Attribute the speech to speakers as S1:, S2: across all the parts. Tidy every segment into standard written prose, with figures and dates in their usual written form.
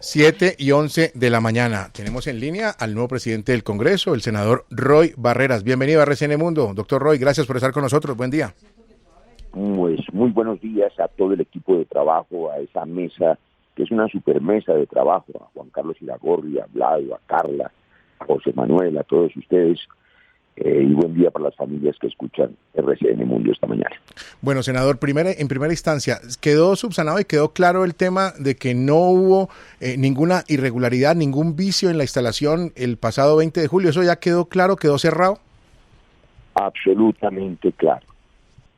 S1: 7:11 de la mañana. Tenemos en línea al nuevo presidente del Congreso, el senador Roy Barreras. Bienvenido a RCN Mundo. Doctor Roy, gracias por estar con nosotros. Buen día.
S2: Pues muy buenos días a todo el equipo de trabajo, a esa mesa, que es una supermesa de trabajo, a Juan Carlos Iragorri, a Vlado, a Carla, a José Manuel, a todos ustedes. Y buen día para las familias que escuchan RCN Mundo esta mañana.
S1: Bueno, senador, en primera instancia, quedó subsanado y quedó claro el tema de que no hubo ninguna irregularidad, ningún vicio en la instalación el pasado 20 de julio. ¿Eso ya quedó claro, quedó cerrado?
S2: Absolutamente claro.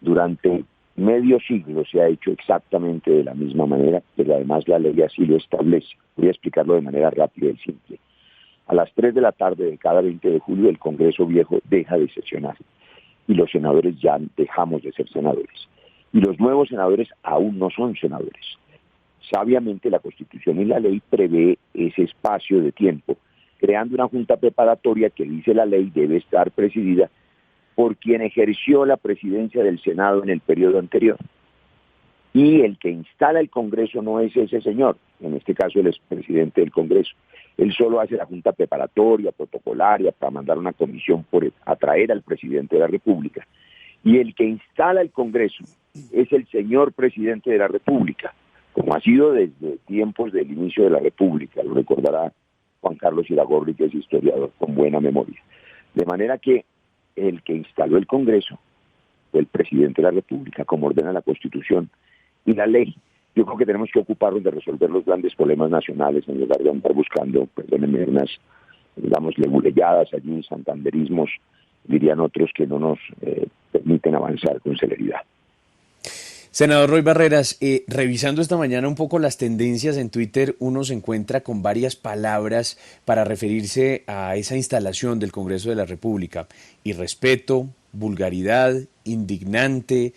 S2: Durante medio siglo se ha hecho exactamente de la misma manera, pero además la ley así lo establece. Voy a explicarlo de manera rápida y simple. A las 3 de la tarde de cada 20 de julio el Congreso Viejo deja de sesionar y los senadores ya dejamos de ser senadores. Y los nuevos senadores aún no son senadores. Sabiamente la Constitución y la ley prevé ese espacio de tiempo, creando una junta preparatoria que, dice la ley, debe estar presidida por quien ejerció la presidencia del Senado en el periodo anterior. Y el que instala el Congreso no es ese señor, en este caso el expresidente del Congreso. Él solo hace la junta preparatoria, protocolaria, para mandar una comisión por atraer al presidente de la República. Y el que instala el Congreso es el señor presidente de la República, como ha sido desde tiempos del inicio de la República, lo recordará Juan Carlos Iragorri, que es historiador con buena memoria. De manera que el que instaló el Congreso fue el presidente de la República, como ordena la Constitución y la ley. Yo creo que tenemos que ocuparnos de resolver los grandes problemas nacionales en lugar de andar buscando, perdónenme, unas, digamos, leguleyadas allí, santanderismos, dirían otros, que no nos permiten avanzar con celeridad.
S3: Senador Roy Barreras, revisando esta mañana un poco las tendencias en Twitter, uno se encuentra con varias palabras para referirse a esa instalación del Congreso de la República. Irrespeto, vulgaridad, indignante,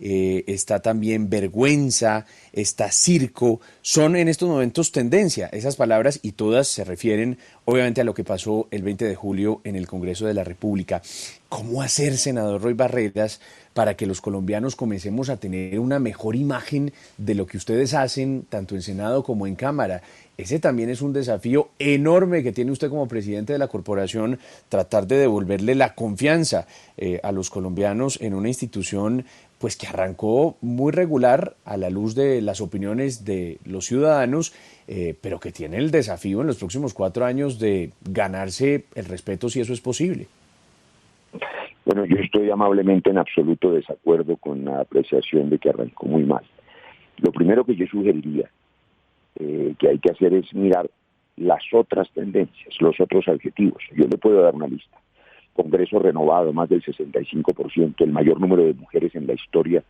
S3: está también vergüenza, está circo. Son en estos momentos tendencia esas palabras y todas se refieren obviamente a lo que pasó el 20 de julio en el Congreso de la República. ¿Cómo hacer, senador Roy Barreras, para que los colombianos comencemos a tener una mejor imagen de lo que ustedes hacen tanto en Senado como en Cámara? Ese también es un desafío enorme que tiene usted como presidente de la corporación, tratar de devolverle la confianza a los colombianos en una institución pues que arrancó muy regular a la luz de las opiniones de los ciudadanos, pero que tiene el desafío en los próximos 4 años de ganarse el respeto si eso es posible.
S2: Bueno, yo estoy amablemente en absoluto desacuerdo con la apreciación de que arrancó muy mal. Lo primero que yo sugeriría que hay que hacer es mirar las otras tendencias, los otros adjetivos. Yo le puedo dar una lista. Congreso renovado, más del 65%, el mayor número de mujeres en la historia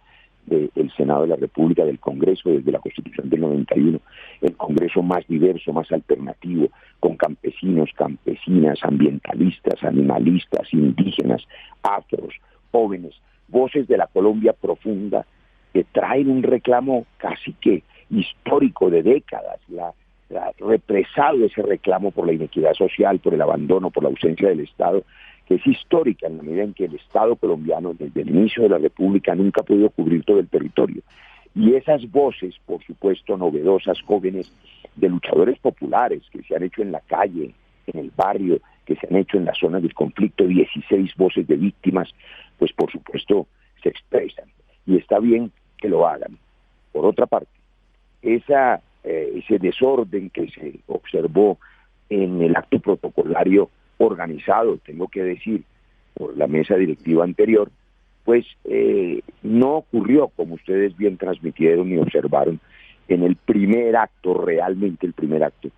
S2: del Senado de la República, del Congreso desde la Constitución del 91, el Congreso más diverso, más alternativo, con campesinos, campesinas, ambientalistas, animalistas, indígenas, afros, jóvenes, voces de la Colombia profunda que traen un reclamo casi que histórico de décadas, represado ese reclamo por la inequidad social, por el abandono, por la ausencia del Estado, que es histórica en la medida en que el Estado colombiano, desde el inicio de la República, nunca ha podido cubrir todo el territorio. Y esas voces, por supuesto, novedosas, jóvenes, de luchadores populares que se han hecho en la calle, en el barrio, que se han hecho en las zonas del conflicto, 16 voces de víctimas, pues por supuesto se expresan. Y está bien que lo hagan. Por otra parte, ese desorden que se observó en el acto protocolario organizado, tengo que decir, por la mesa directiva anterior, pues no ocurrió, como ustedes bien transmitieron y observaron, en el primer acto, realmente el primer acto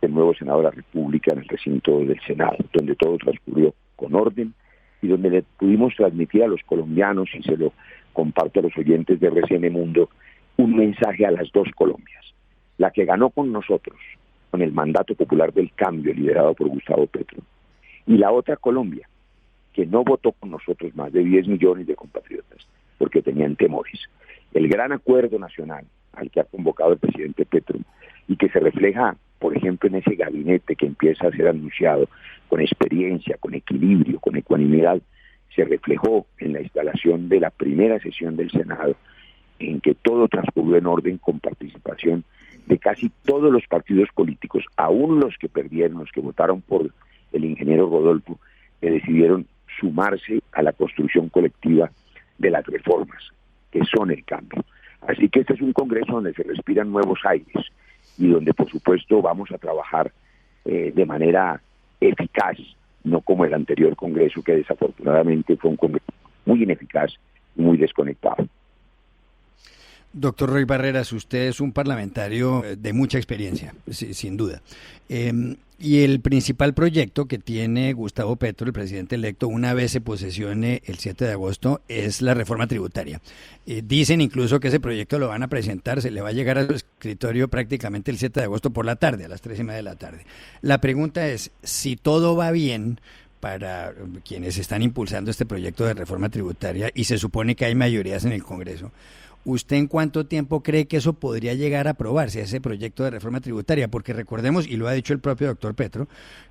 S2: del nuevo Senado de la República en el recinto del Senado, donde todo transcurrió con orden y donde le pudimos transmitir a los colombianos, y se lo comparto a los oyentes de RCN Mundo, un mensaje a las dos Colombias. La que ganó con nosotros, con el mandato popular del cambio liderado por Gustavo Petro, y la otra Colombia, que no votó con nosotros, más de 10 millones de compatriotas, porque tenían temores. El gran acuerdo nacional al que ha convocado el presidente Petro y que se refleja, por ejemplo, en ese gabinete que empieza a ser anunciado con experiencia, con equilibrio, con ecuanimidad, se reflejó en la instalación de la primera sesión del Senado, en que todo transcurrió en orden con participación de casi todos los partidos políticos, aún los que perdieron, los que votaron por el ingeniero Rodolfo, que decidieron sumarse a la construcción colectiva de las reformas, que son el cambio. Así que este es un congreso donde se respiran nuevos aires y donde, por supuesto, vamos a trabajar de manera eficaz, no como el anterior congreso, que desafortunadamente fue un congreso muy ineficaz y muy desconectado.
S4: Doctor Roy Barreras, usted es un parlamentario de mucha experiencia, sin duda. Y el principal proyecto que tiene Gustavo Petro, el presidente electo, una vez se posesione el 7 de agosto, es la reforma tributaria. Dicen incluso que ese proyecto lo van a presentar, se le va a llegar a su escritorio prácticamente el 7 de agosto por la tarde, a las 3:30 de la tarde. La pregunta es, si todo va bien para quienes están impulsando este proyecto de reforma tributaria y se supone que hay mayorías en el Congreso, ¿usted en cuánto tiempo cree que eso podría llegar a aprobarse, ese proyecto de reforma tributaria? Porque recordemos, y lo ha dicho el propio doctor Petro,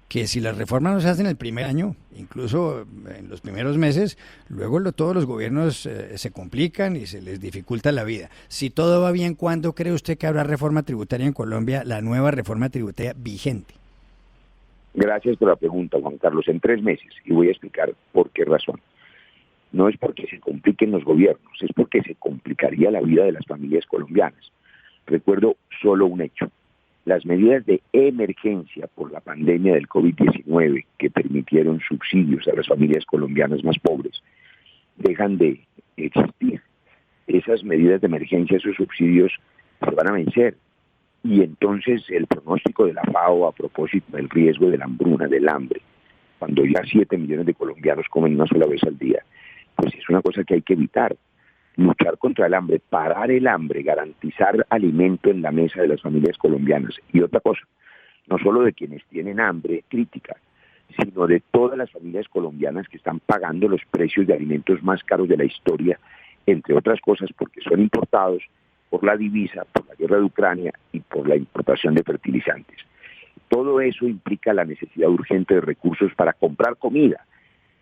S4: que si las reformas no se hacen el primer año, incluso en los primeros meses, luego todos los gobiernos se complican y se les dificulta la vida. Si todo va bien, ¿cuándo cree usted que habrá reforma tributaria en Colombia, la nueva reforma tributaria vigente?
S2: Gracias por la pregunta, Juan Carlos. En 3 meses, y voy a explicar por qué razón. No es porque se compliquen los gobiernos, es porque se complicaría la vida de las familias colombianas. Recuerdo solo un hecho. Las medidas de emergencia por la pandemia del COVID-19 que permitieron subsidios a las familias colombianas más pobres dejan de existir. Esas medidas de emergencia, esos subsidios se van a vencer. Y entonces el pronóstico de la FAO a propósito del riesgo de la hambruna, del hambre, cuando ya 7 millones de colombianos comen una sola vez al día, pues es una cosa que hay que evitar. Luchar contra el hambre, parar el hambre, garantizar alimento en la mesa de las familias colombianas. Y otra cosa, no solo de quienes tienen hambre crítica, sino de todas las familias colombianas que están pagando los precios de alimentos más caros de la historia, entre otras cosas porque son importados por la divisa, por la guerra de Ucrania y por la importación de fertilizantes. Todo eso implica la necesidad urgente de recursos para comprar comida,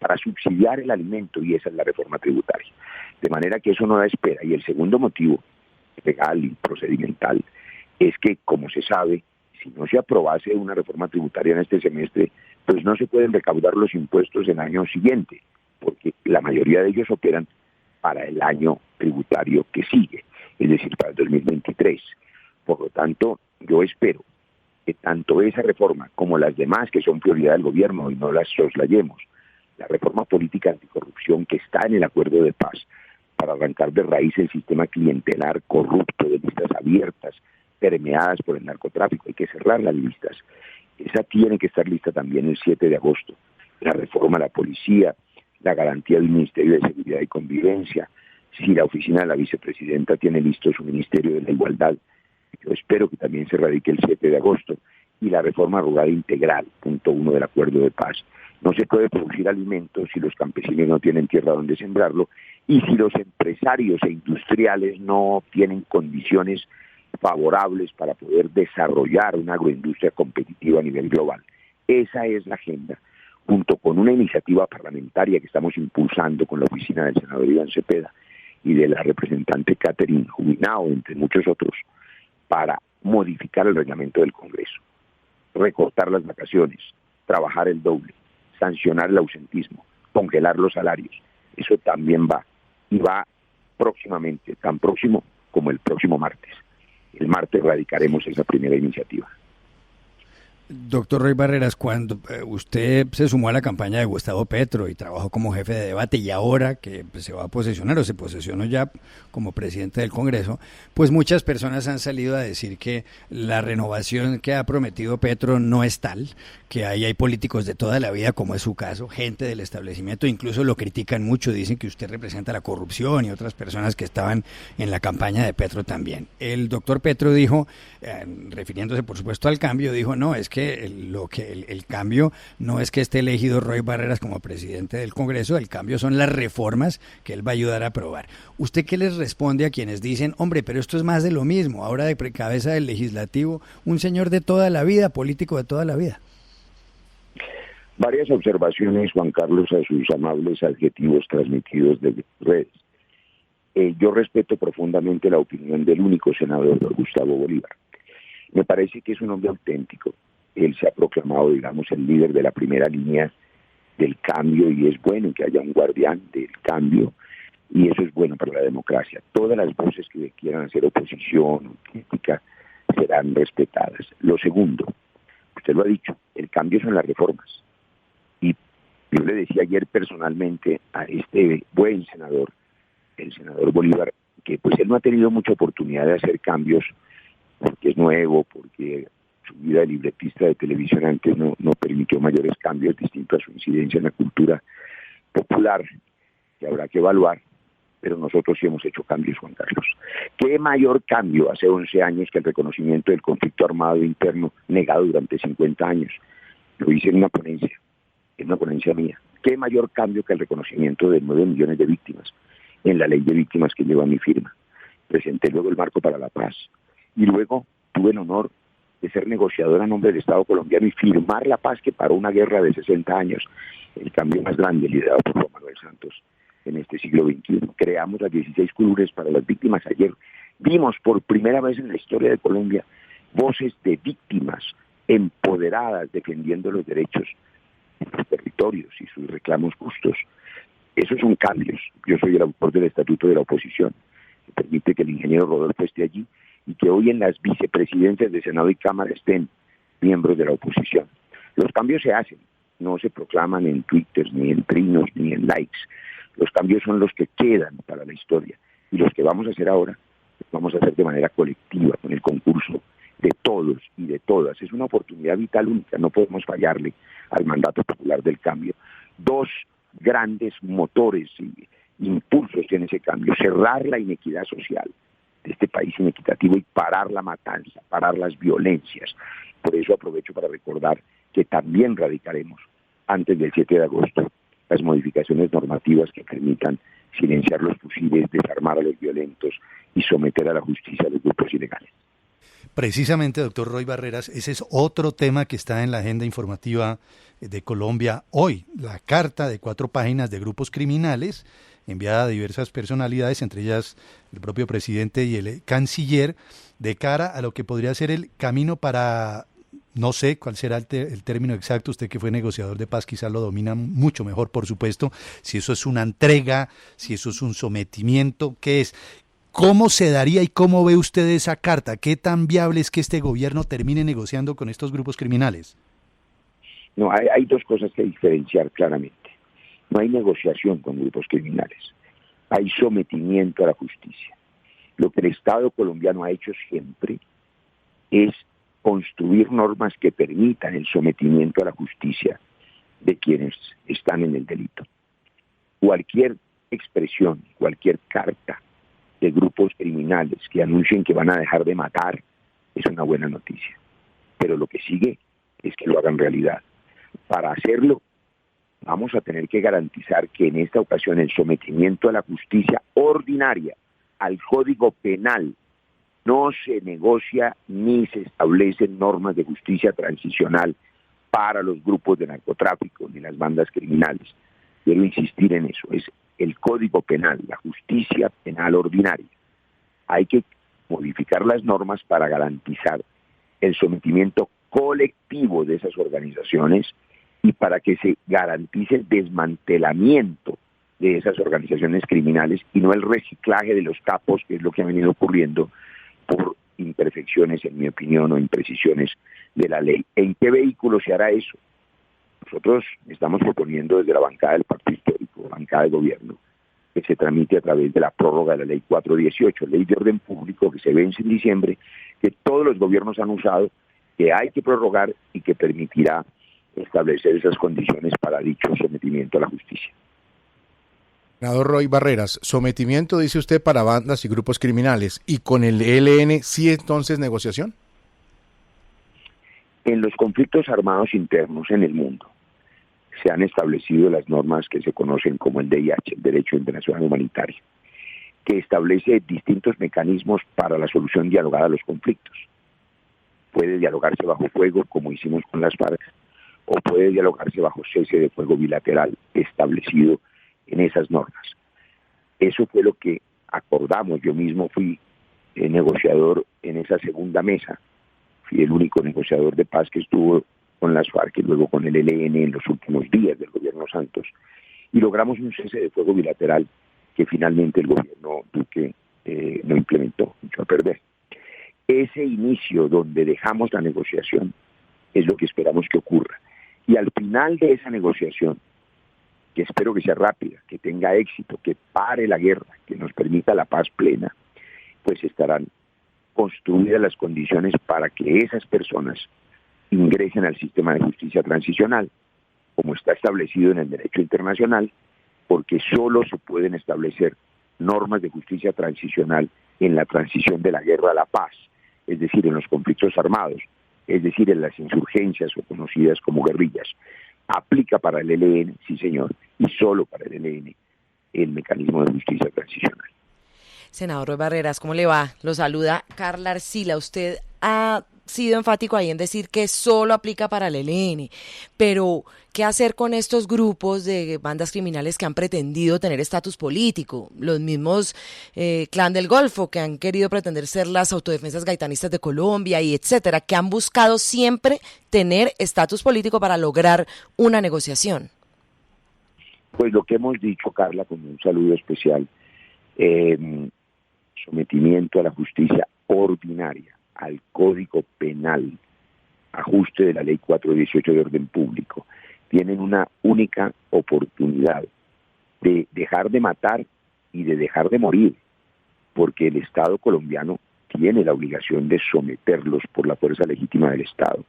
S2: para subsidiar el alimento, y esa es la reforma tributaria. De manera que eso no da espera. Y el segundo motivo, legal y procedimental, es que, como se sabe, si no se aprobase una reforma tributaria en este semestre, pues no se pueden recaudar los impuestos en el año siguiente, porque la mayoría de ellos operan para el año tributario que sigue, es decir, para el 2023. Por lo tanto, yo espero que tanto esa reforma como las demás que son prioridad del gobierno, y no las soslayemos, la reforma política anticorrupción que está en el acuerdo de paz para arrancar de raíz el sistema clientelar corrupto de listas abiertas, permeadas por el narcotráfico, hay que cerrar las listas. Esa tiene que estar lista también el 7 de agosto. La reforma a la policía, la garantía del Ministerio de Seguridad y Convivencia, si la oficina de la vicepresidenta tiene listo su Ministerio de la Igualdad, yo espero que también se radique el 7 de agosto, y la reforma rural integral, punto 1 del acuerdo de paz. No se puede producir alimentos si los campesinos no tienen tierra donde sembrarlo y si los empresarios e industriales no tienen condiciones favorables para poder desarrollar una agroindustria competitiva a nivel global. Esa es la agenda, junto con una iniciativa parlamentaria que estamos impulsando con la oficina del senador Iván Cepeda y de la representante Catherine Jubinao, entre muchos otros, para modificar el reglamento del Congreso, recortar las vacaciones, trabajar el doble, sancionar el ausentismo, congelar los salarios. Eso también va, y va próximamente, tan próximo como el próximo martes. El martes radicaremos esa primera iniciativa.
S4: Doctor Roy Barreras, cuando usted se sumó a la campaña de Gustavo Petro y trabajó como jefe de debate, y ahora que se va a posesionar o se posesionó ya como presidente del Congreso, pues muchas personas han salido a decir que la renovación que ha prometido Petro no es tal, que ahí hay políticos de toda la vida, como es su caso, gente del establecimiento, incluso lo critican mucho, dicen que usted representa la corrupción, y otras personas que estaban en la campaña de Petro también. El doctor Petro dijo, refiriéndose por supuesto al cambio, dijo, no, es que el cambio no es que esté elegido Roy Barreras como presidente del Congreso, el cambio son las reformas que él va a ayudar a aprobar. ¿Usted qué les responde a quienes dicen, hombre, pero esto es más de lo mismo, ahora de cabeza del legislativo, un señor de toda la vida, político de toda la vida?
S2: Varias observaciones, Juan Carlos, a sus amables adjetivos transmitidos desde redes. Yo respeto profundamente la opinión del único senador, Gustavo Bolívar. Me parece que es un hombre auténtico. Él se ha proclamado, digamos, el líder de la primera línea del cambio y es bueno que haya un guardián del cambio y eso es bueno para la democracia. Todas las voces que quieran hacer oposición o crítica serán respetadas. Lo segundo, usted lo ha dicho, el cambio son las reformas. Y yo le decía ayer personalmente a este buen senador, el senador Bolívar, que pues él no ha tenido mucha oportunidad de hacer cambios porque es nuevo, porque su vida de libretista de televisión antes no permitió mayores cambios, distinto a su incidencia en la cultura popular, que habrá que evaluar, pero nosotros sí hemos hecho cambios, Juan Carlos. ¿Qué mayor cambio hace 11 años que el reconocimiento del conflicto armado interno negado durante 50 años? Lo hice en una ponencia mía. ¿Qué mayor cambio que el reconocimiento de 9 millones de víctimas en la ley de víctimas que lleva mi firma? Presenté luego el marco para la paz y luego tuve el honor de ser negociador a nombre del Estado colombiano y firmar la paz que paró una guerra de 60 años, el cambio más grande liderado por Juan Manuel Santos en este siglo XXI. Creamos las 16 curules para las víctimas. Ayer vimos por primera vez en la historia de Colombia voces de víctimas empoderadas defendiendo los derechos de sus territorios y sus reclamos justos. Esos son cambios. Yo soy el autor del Estatuto de la Oposición, que permite que el ingeniero Rodolfo esté allí y que hoy en las vicepresidencias de Senado y Cámara estén miembros de la oposición. Los cambios se hacen, no se proclaman en Twitter, ni en trinos, ni en likes. Los cambios son los que quedan para la historia y los que vamos a hacer ahora, los vamos a hacer de manera colectiva, con el concurso de todos y de todas. Es una oportunidad vital única, no podemos fallarle al mandato popular del cambio. Dos grandes motores y impulsos tiene ese cambio: cerrar la inequidad social de este país inequitativo y parar la matanza, parar las violencias. Por eso aprovecho para recordar que también radicaremos antes del 7 de agosto las modificaciones normativas que permitan silenciar los fusiles, desarmar a los violentos y someter a la justicia a los grupos ilegales.
S5: Precisamente, doctor Roy Barreras, ese es otro tema que está en la agenda informativa de Colombia hoy, la carta de 4 páginas de grupos criminales enviada a diversas personalidades, entre ellas el propio presidente y el canciller, de cara a lo que podría ser el camino para, no sé cuál será el término exacto, usted que fue negociador de paz quizás lo domina mucho mejor, por supuesto, si eso es una entrega, si eso es un sometimiento, ¿qué es? ¿Cómo se daría y cómo ve usted esa carta? ¿Qué tan viable es que este gobierno termine negociando con estos grupos criminales?
S2: No, hay dos cosas que diferenciar claramente. No hay negociación con grupos criminales. Hay sometimiento a la justicia. Lo que el Estado colombiano ha hecho siempre es construir normas que permitan el sometimiento a la justicia de quienes están en el delito. Cualquier expresión, cualquier carta de grupos criminales que anuncien que van a dejar de matar es una buena noticia. Pero lo que sigue es que lo hagan realidad. Para hacerlo, vamos a tener que garantizar que en esta ocasión el sometimiento a la justicia ordinaria, al Código Penal, no se negocia ni se establecen normas de justicia transicional para los grupos de narcotráfico ni las bandas criminales. Quiero insistir en eso, es el Código Penal, la justicia penal ordinaria. Hay que modificar las normas para garantizar el sometimiento colectivo de esas organizaciones y para que se garantice el desmantelamiento de esas organizaciones criminales y no el reciclaje de los capos, que es lo que ha venido ocurriendo por imperfecciones, en mi opinión, o imprecisiones de la ley. ¿En qué vehículo se hará eso? Nosotros estamos proponiendo desde la bancada del Partido Histórico, bancada de gobierno, que se tramite a través de la prórroga de la ley 418, ley de orden público que se vence en diciembre, que todos los gobiernos han usado, que hay que prorrogar y que permitirá establecer esas condiciones para dicho sometimiento a la justicia.
S1: Senador Roy Barreras, sometimiento, dice usted, para bandas y grupos criminales, ¿y con el ELN sí entonces negociación?
S2: En los conflictos armados internos en el mundo se han establecido las normas que se conocen como el DIH, el Derecho Internacional Humanitario, que establece distintos mecanismos para la solución dialogada a los conflictos. Puede dialogarse bajo fuego, como hicimos con las FARC, o puede dialogarse bajo cese de fuego bilateral establecido en esas normas. Eso fue lo que acordamos. Yo mismo fui negociador en esa segunda mesa fui el único negociador de paz que estuvo con las FARC y luego con el ELN en los últimos días del gobierno Santos, y logramos un cese de fuego bilateral que finalmente el gobierno Duque no implementó, echó a perder. Ese inicio donde dejamos la negociación es lo que esperamos que ocurra. Y al final de esa negociación, que espero que sea rápida, que tenga éxito, que pare la guerra, que nos permita la paz plena, pues estarán construidas las condiciones para que esas personas ingresen al sistema de justicia transicional, como está establecido en el derecho internacional, porque solo se pueden establecer normas de justicia transicional en la transición de la guerra a la paz, es decir, en los conflictos armados, es decir, en las insurgencias o conocidas como guerrillas. Aplica para el ELN, sí señor, y solo para el ELN, el mecanismo de justicia transicional.
S6: Senador Roy Barreras, ¿cómo le va? Lo saluda Carla Arcila. Usted ha sido enfático ahí en decir que solo aplica para el ELN, pero ¿qué hacer con estos grupos de bandas criminales que han pretendido tener estatus político? Los mismos Clan del Golfo, que han querido pretender ser las autodefensas gaitanistas de Colombia y etcétera, que han buscado siempre tener estatus político para lograr una negociación.
S2: Pues lo que hemos dicho, Carla, con un saludo especial, sometimiento a la justicia ordinaria, al Código Penal, ajuste de la Ley 418 de Orden Público, tienen una única oportunidad de dejar de matar y de dejar de morir, porque el Estado colombiano tiene la obligación de someterlos por la fuerza legítima del Estado,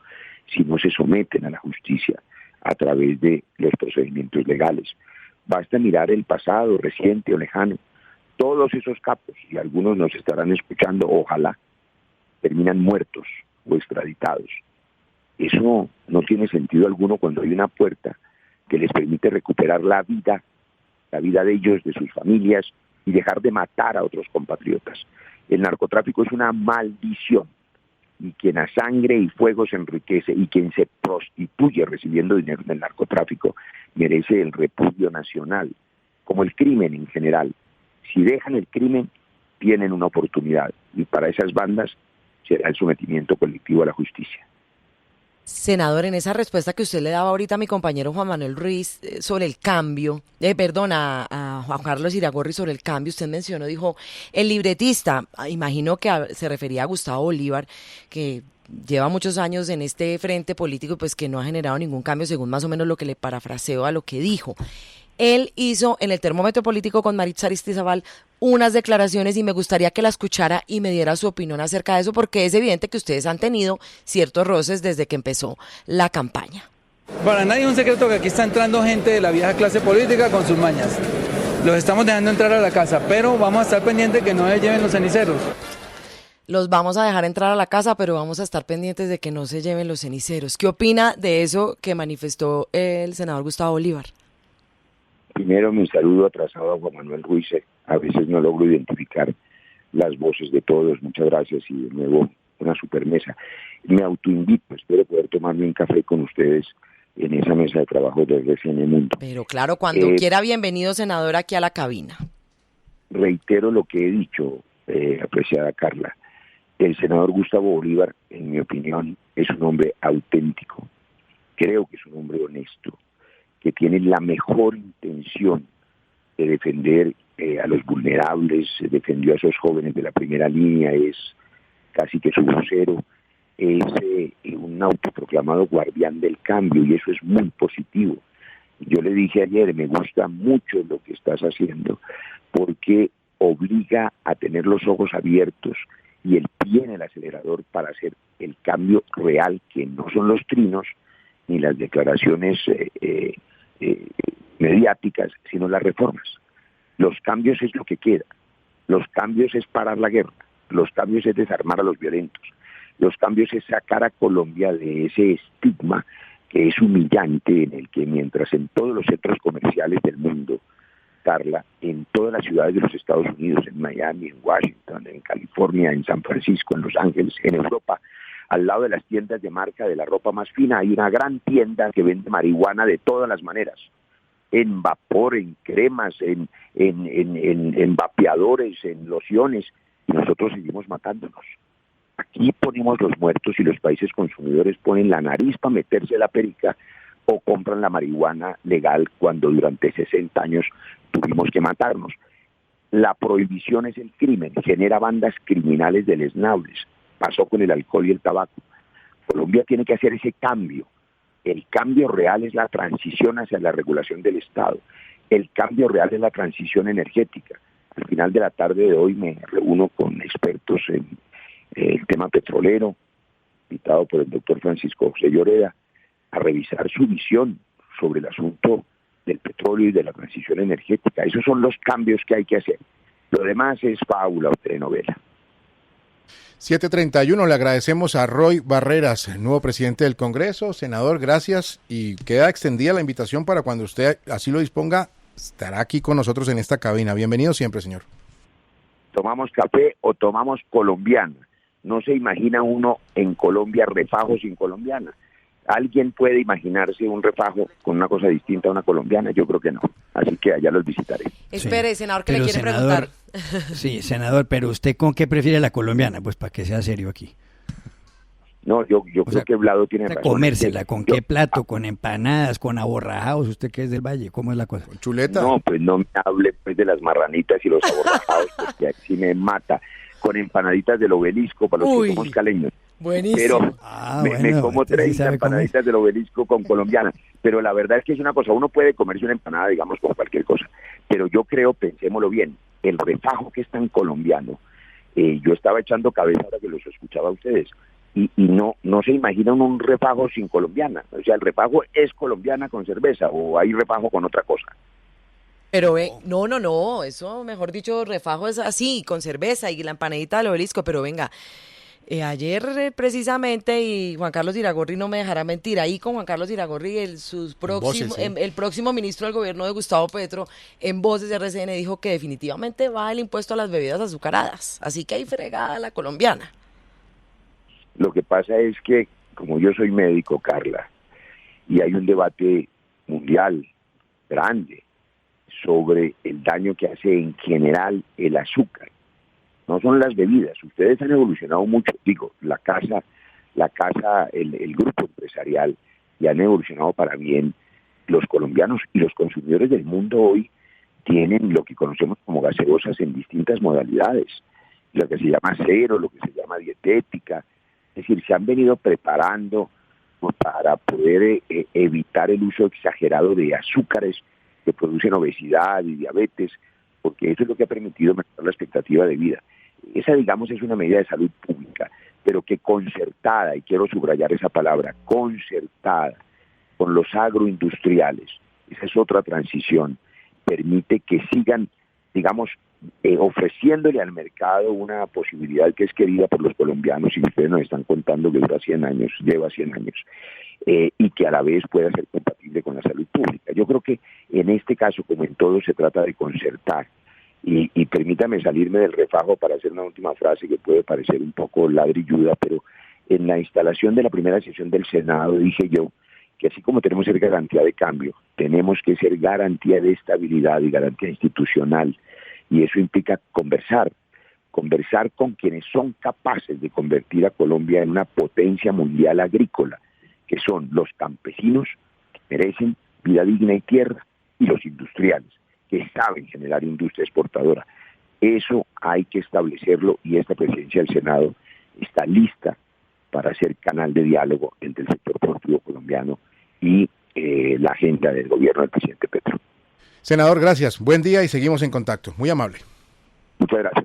S2: si no se someten a la justicia a través de los procedimientos legales. Basta mirar el pasado, reciente o lejano. Todos esos capos, y algunos nos estarán escuchando, ojalá, terminan muertos o extraditados. Eso no tiene sentido alguno cuando hay una puerta que les permite recuperar la vida de ellos, de sus familias, y dejar de matar a otros compatriotas. El narcotráfico es una maldición, y quien a sangre y fuego se enriquece, y quien se prostituye recibiendo dinero del narcotráfico, merece el repudio nacional, como el crimen en general. Si dejan el crimen, tienen una oportunidad, y para esas bandas será el sometimiento colectivo a la justicia.
S6: Senador, en esa respuesta que usted le daba ahorita a mi compañero Juan Manuel Ruiz sobre el cambio, a Juan Carlos Iragorri sobre el cambio, usted mencionó, dijo, el libretista, imagino que se refería a Gustavo Bolívar, que lleva muchos años en este frente político, pues que no ha generado ningún cambio, según más o menos lo que le parafraseo a lo que dijo. Él hizo en el termómetro político con Maritza Aristizábal unas declaraciones y me gustaría que la escuchara y me diera su opinión acerca de eso, porque es evidente que ustedes han tenido ciertos roces desde que empezó la campaña.
S7: Para nadie es un secreto que aquí está entrando gente de la vieja clase política con sus mañas. Los estamos dejando entrar a la casa, pero vamos a estar pendientes que no se lleven los ceniceros.
S6: Los vamos a dejar entrar a la casa, pero vamos a estar pendientes de que no se lleven los ceniceros. ¿Qué opina de eso que manifestó el senador Gustavo Bolívar?
S2: Primero, mi saludo atrasado a Juan Manuel Ruiz. A veces no logro identificar las voces de todos. Muchas gracias y de nuevo una super mesa. Me autoinvito, espero poder tomarme un café con ustedes en esa mesa de trabajo de RCN Mundo.
S6: Pero claro, cuando quiera, bienvenido, senador, aquí a la cabina.
S2: Reitero lo que he dicho, apreciada Carla. El senador Gustavo Bolívar, en mi opinión, es un hombre auténtico. Creo que es un hombre honesto, que tiene la mejor intención de defender a los vulnerables, defendió a esos jóvenes de la primera línea, es casi que su vocero, es un autoproclamado guardián del cambio y eso es muy positivo. Yo le dije ayer, me gusta mucho lo que estás haciendo porque obliga a tener los ojos abiertos y el pie en el acelerador para hacer el cambio real, que no son los trinos ni las declaraciones mediáticas, sino las reformas. Los cambios es lo que queda. Los cambios es parar la guerra. Los cambios es desarmar a los violentos. Los cambios es sacar a Colombia de ese estigma que es humillante, en el que mientras en todos los centros comerciales del mundo, Carla, en todas las ciudades de los Estados Unidos, en Miami, en Washington, en California, en San Francisco, en Los Ángeles, en Europa, al lado de las tiendas de marca de la ropa más fina, hay una gran tienda que vende marihuana de todas las maneras, en vapor, en cremas, en vapeadores, en lociones, y nosotros seguimos matándonos. ¿A aquí ponemos los muertos y los países consumidores ponen la nariz para meterse la perica o compran la marihuana legal cuando durante 60 años tuvimos que matarnos. La prohibición es el crimen, genera bandas criminales deleznables. Pasó con el alcohol y el tabaco. Colombia tiene que hacer ese cambio. El cambio real es la transición hacia la regulación del Estado. El cambio real es la transición energética. Al final de la tarde de hoy me reúno con expertos en el tema petrolero, invitado por el doctor Francisco José Lloreda, a revisar su visión sobre el asunto del petróleo y de la transición energética. Esos son los cambios que hay que hacer. Lo demás es fábula o telenovela.
S1: 7:31, le agradecemos a Roy Barreras, nuevo presidente del Congreso. Senador, gracias, y queda extendida la invitación para cuando usted así lo disponga, estará aquí con nosotros en esta cabina. Bienvenido siempre, señor.
S2: Tomamos café o tomamos colombiana. No se imagina uno en Colombia refajo sin colombiana. ¿Alguien puede imaginarse un refajo con una cosa distinta a una colombiana? Yo creo que no. Así que allá los visitaré.
S6: Espere, senador, que
S4: pero
S6: le quiere
S4: senador,
S6: preguntar.
S4: Sí, senador, pero ¿usted con qué prefiere la colombiana? Pues para que sea serio aquí.
S2: No, yo creo que Vlado tiene razón.
S4: Comérsela, ¿con qué plato? ¿Con empanadas? ¿Con aborrajados? ¿Usted que es del Valle? ¿Cómo es la cosa?
S1: ¿Con chuleta?
S2: No, pues no me hable pues de las marranitas y los aborrajados, porque aquí me mata. Con empanaditas del Obelisco, para los que somos caleños.
S6: Buenísimo.
S2: Pero me como 30 empanaditas del Obelisco con colombiana. Pero la verdad es que es una cosa, uno puede comerse una empanada, digamos, con cualquier cosa. Pero yo creo, pensémoslo bien, el refajo que es tan colombiano, yo estaba echando cabeza ahora que los escuchaba a ustedes, y no se imaginan un refajo sin colombiana. O sea, el refajo es colombiana con cerveza, o hay refajo con otra cosa.
S6: Pero no, eso, mejor dicho, refajo es así, con cerveza y la empanadita del Obelisco, pero venga, ayer precisamente, y Juan Carlos Iragorri no me dejará mentir, ahí con Juan Carlos Iragorri, el próximo ministro del gobierno de Gustavo Petro, en Voces RCN dijo que definitivamente va el impuesto a las bebidas azucaradas, así que hay fregada la colombiana.
S2: Lo que pasa es que, como yo soy médico, Carla, y hay un debate mundial grande sobre el daño que hace en general el azúcar. No son las bebidas. Ustedes han evolucionado mucho, digo, la casa, el grupo empresarial, y han evolucionado para bien. Los colombianos y los consumidores del mundo hoy tienen lo que conocemos como gaseosas en distintas modalidades, lo que se llama cero, lo que se llama dietética. Es decir, se han venido preparando para poder evitar el uso exagerado de azúcares que producen obesidad y diabetes, porque eso es lo que ha permitido mejorar la expectativa de vida. Esa, digamos, es una medida de salud pública, pero que concertada, y quiero subrayar esa palabra, concertada con los agroindustriales, esa es otra transición, permite que sigan, digamos, ofreciéndole al mercado una posibilidad que es querida por los colombianos, y ustedes nos están contando que lleva 100 años, y que a la vez pueda ser compatible con la salud pública. Yo creo que en este caso, como en todo, se trata de concertar. Y permítame salirme del refajo para hacer una última frase que puede parecer un poco ladrilluda, pero en la instalación de la primera sesión del Senado dije yo que así como tenemos que ser garantía de cambio, tenemos que ser garantía de estabilidad y garantía institucional, y eso implica conversar con quienes son capaces de convertir a Colombia en una potencia mundial agrícola, que son los campesinos, que merecen vida digna y tierra, y los industriales, que saben generar industria exportadora. Eso hay que establecerlo, y esta presidencia del Senado está lista para ser canal de diálogo entre el sector productivo colombiano y la agenda del gobierno del presidente Petro.
S1: Senador, gracias. Buen día y seguimos en contacto. Muy amable.
S2: Muchas gracias.